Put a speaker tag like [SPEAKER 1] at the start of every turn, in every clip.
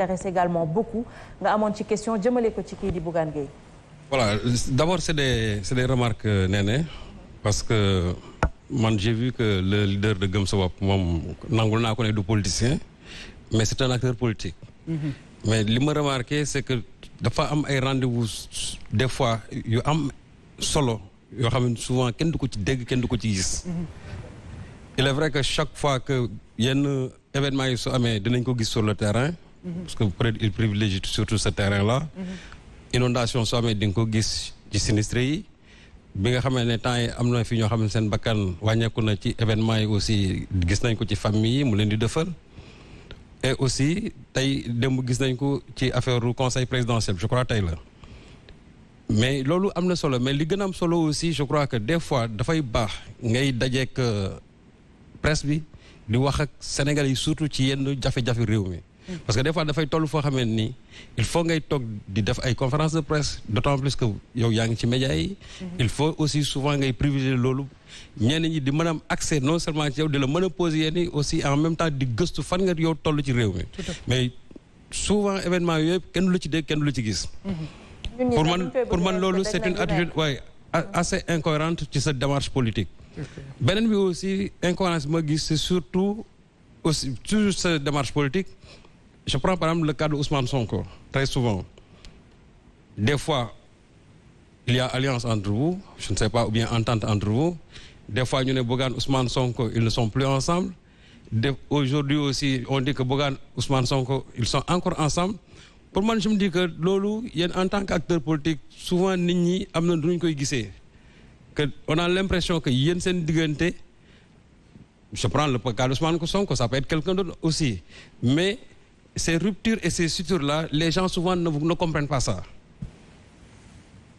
[SPEAKER 1] intéresse également beaucoup nga amoon ci question jëmale ko ci kii di Bougane Gueye.
[SPEAKER 2] Voilà, d'abord c'est des remarques Néné parce que man j'ai vu que le leader de Gëm Sa Bopp moom nangul naa ko ne du politicien mais c'est un acteur politique. Mais li ma remarqué c'est que dafa am ay rendez-vous des fois yu am solo yoo xam ne souvent kenn du ko ci dégg kenn du ko ci gis. Il est vrai que chaque fois que yenn événement yi su amee dinañ ko gis sur le terrain. Parce que peut-être il privilégie surtout ce terrain-là. Inondation su amee di nga ko gis ci sinistre yi. Bi nga xamee ne temps yi am na fi ñoo xam ne seen bakkan wàññeeku na ci événement yi aussi gis nañ ko ci famille yi mu leen di defal. Et aussi tey démb gis nañ ko ci affaire du conseil présidentiel je crois tey la. Mais loolu am na solo mais li gën a am solo aussi je crois que des fois dafay baax ngay dajeek presse bi di wax ak Sénégalais yi surtout ci yenn jafe-jafe réew mi. Parce que des fois dafay toll foo xamee ni il faut ngay toog di def ay conférence de presse d'autant plus que yow yaa ngi ci médias yi. Il faut aussi souvent ngay privilégier loolu ñenn ñi di mën a am accès non seulement ci yow di la mën a poser yenn aussi en même temps di gëstu fan nga yow toll ci réew mi. Mais souvent événement yooyu kenn du la ci dégg kenn du la ci gis. Pour man loolu c'est une attitude assez incohérente ci sa démarche politique. Beneen bi aussi incohérence bi ma gis c'est surtout aussi toujours sa démarche politique. Je prends par exemple le cas de Ousmane Sonko très souvent des fois il y a alliance entre vous je ne sais pas ou bien entente entre vous des fois ñu ne Bougane Ousmane Sonko ils ne sont plus ensemble aujourd'hui aussi on dit que Bougane Ousmane Sonko ils sont encore ensemble pour moi je me dis que loolu yéen en tant qu'acteur politique souvent nit ñi am na duñ koy gisee que on a l'impression que yéen seen diggante je prends le cas d'Ousmane Sonko ça peut être quelqu'un d'autre aussi mais ces ruptures et ces sutures-là les gens souvent ne comprennent pas ça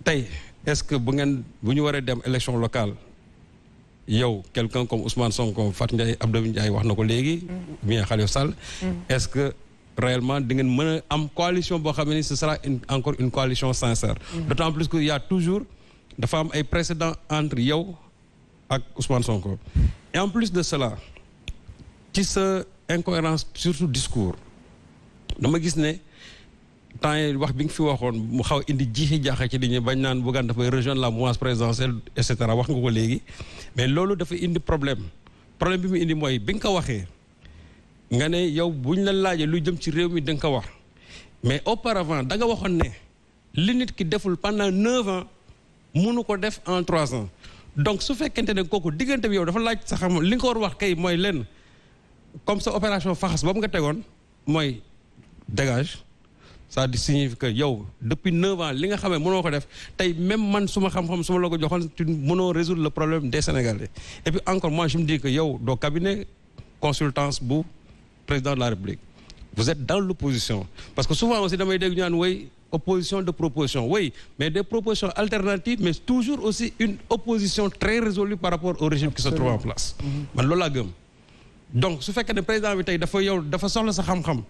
[SPEAKER 2] tey est-ce que bu ñu waree dem élection locale yow quelqu'un comme Ousmane Sonko Fatou Ndiaye Abdou Ndiaye wax na ko léegi bien Khalifa Sall est-ce que réellement di ngeen mën a am coalition boo xam ne ce sera encore une coalition sincère d'autant plus que il y a toujours dafa am ay précédents entre yow ak Ousmane Sonko et en plus de cela ci sa incohérence surtout discours dama gis ne temps yi wax bi nga fi waxoon mu xaw indi jiixi jaaxa ci nit ñi bañ naan Bougane dafay rejoindre la mouvance présidentielle et cetera wax nga ko léegi mais loolu dafa indi problème bi mu indi mooy bi nga ko waxee nga ne yow buñ la laajee lu jëm ci réew mi da nga ko wax mais auparavant da nga waxoon ne li nit ki deful pendant 9 ans mënu ko def en 3 ans donc su fekkente ne kooku diggante bi yow dafa laaj sa xam li nga ko war wax kay mooy lenn comme sa opération faxas boobu nga tegoon mooy dégage ça signifie que yow depuis 9 ans li nga xamee mënoo ko def tey même man suma xam-xam suma la ko joxoon tu mënoo résoudre le problème des Sénégalais et puis encore moi je me dis que yow doo cabinet consultance bu président de la République vous êtes dans l'opposition parce que souvent aussi damay dégg ñu naan way opposition de proposition oui mais des propositions alternatives mais toujours aussi une opposition très résolue par rapport au régime qui se trouve en place man loolu laa gëm donc su fekkee ne président bi tey dafa soxla sa xam-xam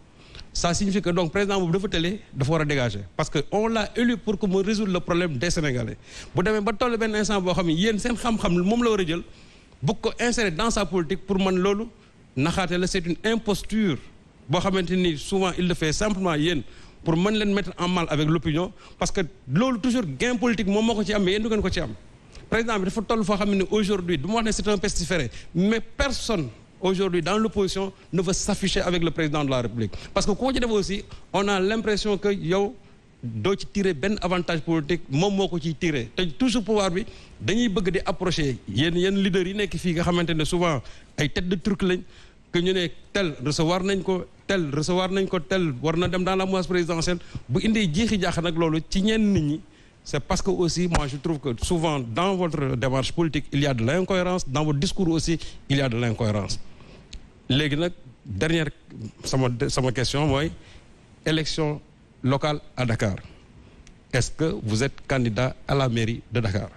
[SPEAKER 2] ça signifie que donc président boobu dafa télé dafa war a dégager parce que on l'a élu pour que mu résoudre le problème des Sénégalais bu demee ba toll benn instant boo xam ne yéen seen xam-xam moom la war a jël bu ko insérer dans sa politique pour man loolu naxaate la c'est une imposture boo xamante ni souvent il le fait simplement yéen pour mën leen mettre en mal avec l'opinion parce que loolu toujours gain politique moom moo ko ci am mais yéen du ngeen ko ci am président bi dafa toll foo xam ne aujourd'hui du ma wax ne c'est un pestiféré mais personne aujourd'hui dans l'opposition ne veut s'afficher avec le président de la République parce que koo ci def aussi on a l'impression que yow doo ci tirer benn avantage politique moom moo ko ciy tirer te toujours pouvoir bi dañuy bëgg di approcher yenn leaders yi nekk fii nga xamante ne souvent ay tête de truc lañ que ñu ne tel recevoir nañ ko tel war na dem dans la mouvance présidentielle bu indee jiixi jaax nag loolu ci ñenn nit ñi c'est parce que aussi moi je trouve que souvent dans votre démarche politique il y a de l'incohérence dans votre discours aussi il y a de l'incohérence léegi nag dernière sama question mooy élection locale à Dakar est-ce que vous êtes candidat à la mairie de Dakar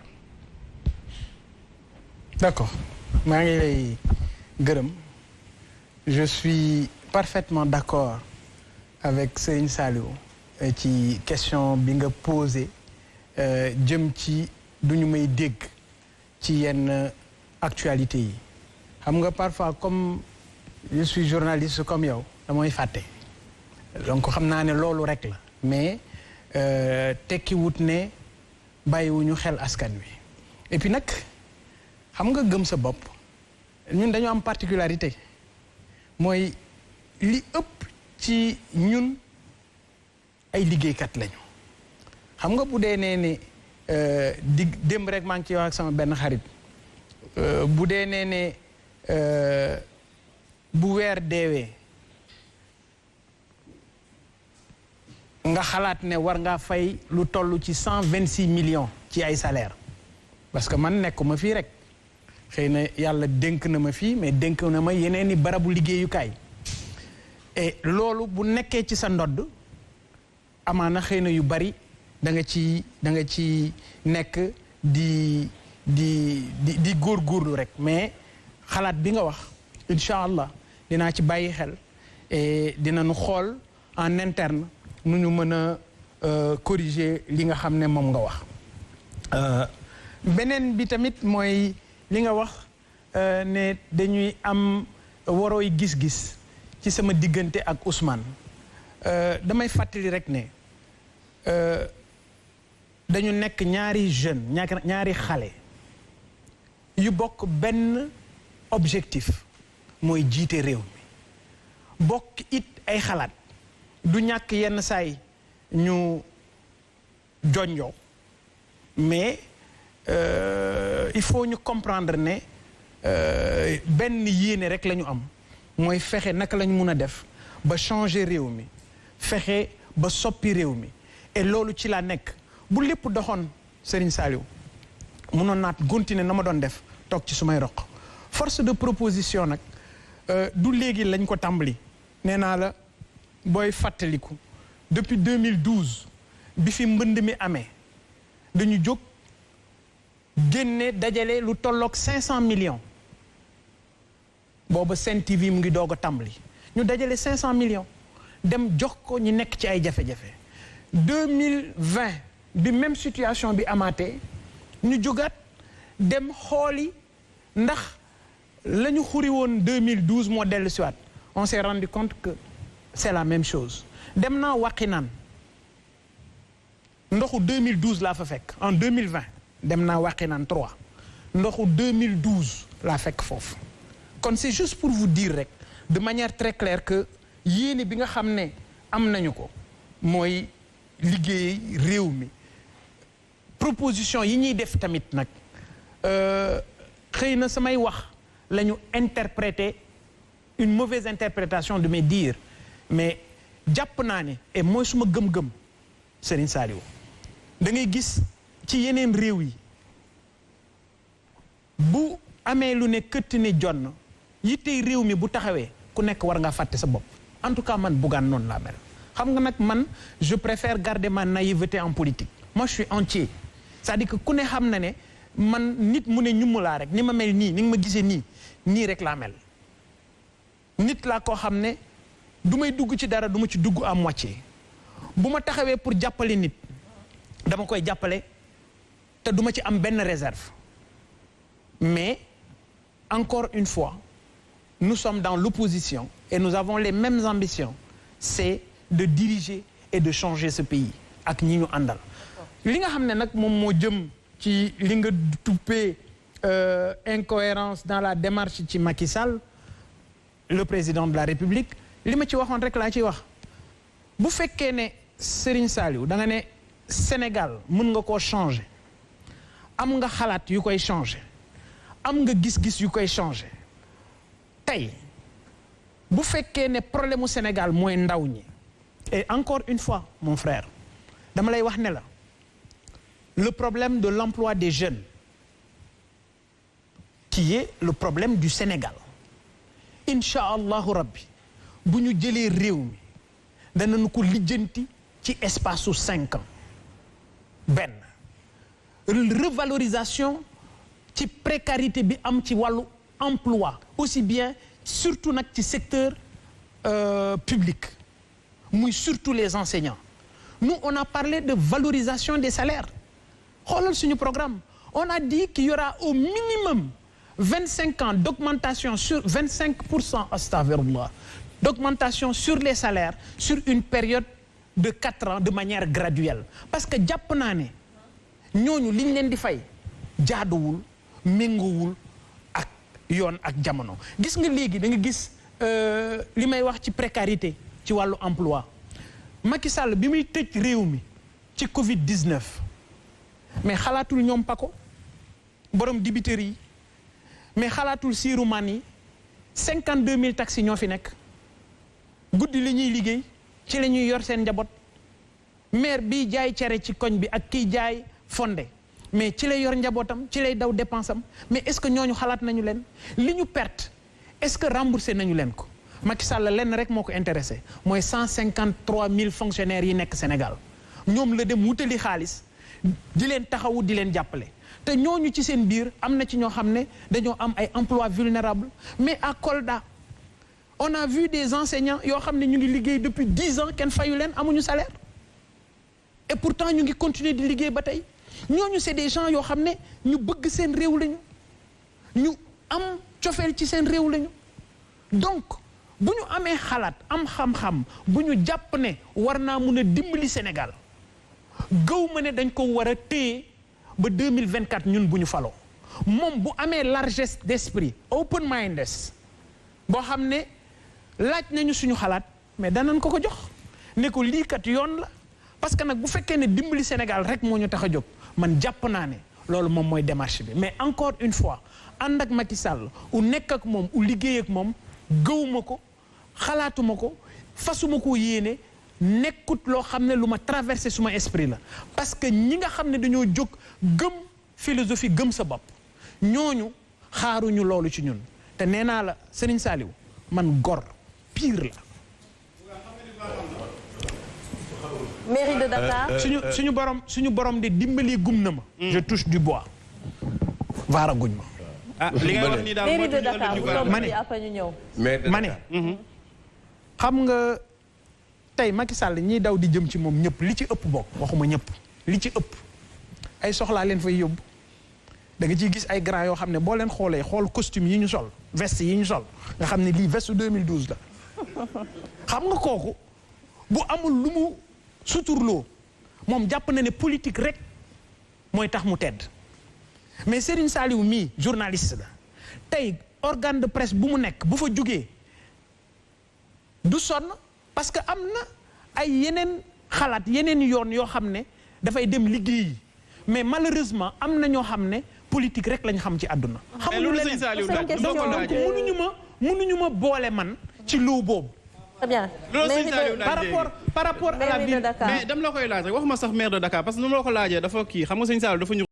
[SPEAKER 3] d'accord maa ngi lay gërëm je suis parfaitement d'accord avec Serigne Saliou ci question bi nga posé jëm ci duñu may dégg ci yenn actualité yi xam nga parfois comme je suis journaliste comme yow damay fàtte donc xam naa ne loolu rek la mais tekki wut ne bàyyiwuñu xel askan wi et puis nag xam nga gëm sa bopp ñun dañoo am particularité mooy li ëpp ci ñun ay liggéeykat lañu xam nga bu dee nee ne di démb rek maa ngi ciy wax ak sama benn xarit bu dee nee ne bu weer deewee nga xalaat ne war ngaa fay lu toll ci 126 millions ci ay salaire parce que man nekkuma fii rek xëy na yàlla dénk na ma fii mais dénk na ma yeneen i barabu liggéeyukaay et loolu bu nekkee ci sa ndodd amaana xëy na yu bari da nga ci nekk di góorgóorlu rek mais xalaat bi nga wax incha allah dinaa ci bàyyi xel et dinañu xool en interne nu ñu mën a corriger li nga xam ne moom nga wax beneen bi tamit mooy li nga wax ne dañuy am warooy gis-gis ci sama diggante ak Ousmane damay fàttali rek ne dañu nekk ñaari jeune ñaari xale yu bokk benn objectif mooy jiite réew mi bokk it ay xalaat du ñàkk yenn saay ñu jonjoo mais il faut ñu comprendre ne benn yéene rek la ñu am mooy fexe naka la ñu mun a def ba changer réew mi fexe ba soppi réew mi et loolu ci laa nekk bu lépp doxoon Serigne Saliou munoon naat continuer na ma doon def toog ci sumay roq force de proposition nag du léegi lañ ko tàmbali nee naa la booy fàttaliku depuis 2012 bi fi mbënd mi amee dañu jóg génne dajale lu tolloog 500 millions booba Sen TV mu ngi doog a tàmbali ñu dajale 500 millions dem jox ko ñu nekk ci ay jafe-jafe 2020 bi même situation bi amaatee ñu jógaat dem xooli ndax la ñu xuri woon 2012 moo dellu siwaat on s'est rendu compte que c'est la même chose dem naa Wakhinane ndoxu 2012 laa fa fekk en 2020 dem naa Wakhinane 3 ndoxu 2012 laa fekk foofu kon c'est juste pour vous dire rek de manière très claire que yéene bi nga xam ne am nañu ko mooy liggéey réew mi proposition yi ñuy def tamit nag xëy na samay wax la ñu interpréter une mauvaise interprétation de mes dires mais jàpp naa ne et mooy suma gëm-gëm Serigne Saliou da ngay gis ci yeneen réew yi bu amee lu ne këtt ni jonn yittey réew mi bu taxawee ku nekk war ngaa fàtte sa bopp en tout cas man Bougane noonu laa mel xam nga nag man je préfère garder ma naïveté en politique moi je suis entier c'est-à-dire que ku ne xam na ne man nit mu ne ñumu laa rek ni ma mel nii ni nga ma gisee nii rek laa mel nit laa koo xam ne du may dugg ci dara du ma ci dugg à moitié bu ma taxawee pour jàppale nit dama koy jàppale te du ma ci am benn réserve mais encore une fois nous sommes dans l'opposition et nous avons les mêmes ambitions c'est de diriger et de changer ce pays ak ñi ñu àndal li nga xam ne nag moom moo jëm ci li nga tuppee incohérence dans la démarche ci Macky Sall le président de la République li ma ci waxoon rek laa ciy wax bu fekkee ne Serigne Saliou da nga ne Sénégal mën nga koo changer am nga xalaat yu koy changer am nga gis-gis yu koy changer tey bu fekkee ne problème mu Sénégal mooy ndaw ñi et encore une fois mon frère dama lay wax ne la le problème de l'emploi des jeunes qui est le problème du Sénégal incha allahu rabbi bu ñu jëlee réew mi danañu ko lijjanti ci espace su 5 ans benn revalorisation ci précarité bi am ci wàllu emploi aussi bien surtout nag ci secteur public muy surtout les enseignants nous on a parlé de valorisation des salaires xoolal suñu programme on a dit qu'il y aura au minimum 25 ans d'augmentation sur 25% astaghfirullah d'augmentation sur les salaires sur une période de 4 ans de manière graduelle parce que jàpp naa ne ñooñu liñ leen di fay jaaduwul méngoowul ak yoon ak jamono gis nga léegi da nga gis li may wax ci précarité ci wàllu emploi Macky Sall bi muy tëj réew mi ci Covid-19 mais xalaatul ñoom Paco borom dibiteri yi mais xalaatul siiru man yi 52 000 taxis ñoo fi nekk guddi li ñuy liggéey ci la ñuy yor seen njaboot maire bi jaay cere ci koñ bi ak kiy jaay fonde mais ci lay yor njabootam ci lay daw dépense am mais est-ce que ñooñu xalaat nañu leen li ñu perte est-ce que remboursé nañu leen ko Macky Sall lenn rek moo ko intéressé mooy 153 000 fonctionnaires yi nekk Sénégal ñoom la dem wutali xaalis di leen taxawu di leen jàppale te ñooñu ci seen biir am na ci ñoo xam ne dañoo am ay emplois vulnérables mais à Kolda on a vu des enseignants yoo xam ne ñu ngi liggéey depuis 10 ans kenn fayu leen amuñu salaire et pourtant ñu ngi continuer di liggéey ba tey ñooñu c'est des gens yoo xam ne ñu bëgg seen réew lañu ñu am cofeel ci seen réew lañu donc bu ñu amee xalaat am xam-xam bu ñu jàpp ne war naa mun a dimbali Sénégal gëw ma ne dañ ko war a téye ba 2024 ñun bu ñu faloo moom bu amee largesse d'esprit open mindedness boo xam ne laaj nañu suñu xalaat mais danañ ko jox ne ko lii kat yoon la parce que nag bu fekkee ne dimbali Sénégal rek moo ñu tax a jóg man jàpp naa ne loolu moom mooy démarche bi mais encore une fois ànd ak Macky Sall u nekk ak moom u liggéey ak moom gëwuma ko xalaatuma ko fasuma ko yéene nekkut loo xam ne lu ma traversé suma esprit la parce que ñi nga xam ne dañoo jóg gëm philosophie gëm sa bopp ñooñu xaaruñu loolu ci ñun te nee naa la Serigne Saliou man gor pire la.
[SPEAKER 1] mairie de Dakar.
[SPEAKER 3] suñu borom de dimbali gum na ma. je touche du bois. vaara guñ ma.
[SPEAKER 4] ah li ngay wax nii daal
[SPEAKER 1] mairie de Dakar
[SPEAKER 3] ma ne
[SPEAKER 1] après ñu ñëw.
[SPEAKER 3] ma ne xam nga tey Macky Sall ñiy daw di jëm ci moom ñëpp li ci ëpp bokk waxuma ñëpp li ci ëpp ay soxlaa leen fay yóbbu da nga ciy gis ay grand yoo xam ne boo leen xoolee xool costume yi ñu sol veste yi ñu sol nga xam ne lii veste 2012 la xam nga kooku bu amul lu mu suturloo moom jàpp na ne politique rek mooy tax mu tedd mais Serigne Saliou mii journaliste la tey organe de presse bu mu nekk bu fa jógee du sonn parce que am na ay yeneen xalaat yeneen yoon yoo xam ne dafay dem liggéeyi mais malheureusement am na ñoo xam ne politique rek lañ xam ci àdduna. xamuñu leneen donc mënuñu ma boole man ci loo boobu.
[SPEAKER 1] très bien
[SPEAKER 4] par rapport à la ville mais dama la koy laaj rek waxuma sax maire de Dakar parce que nu ma la ko laajee dafa kii xam nga sëñ Saliou dafa ñu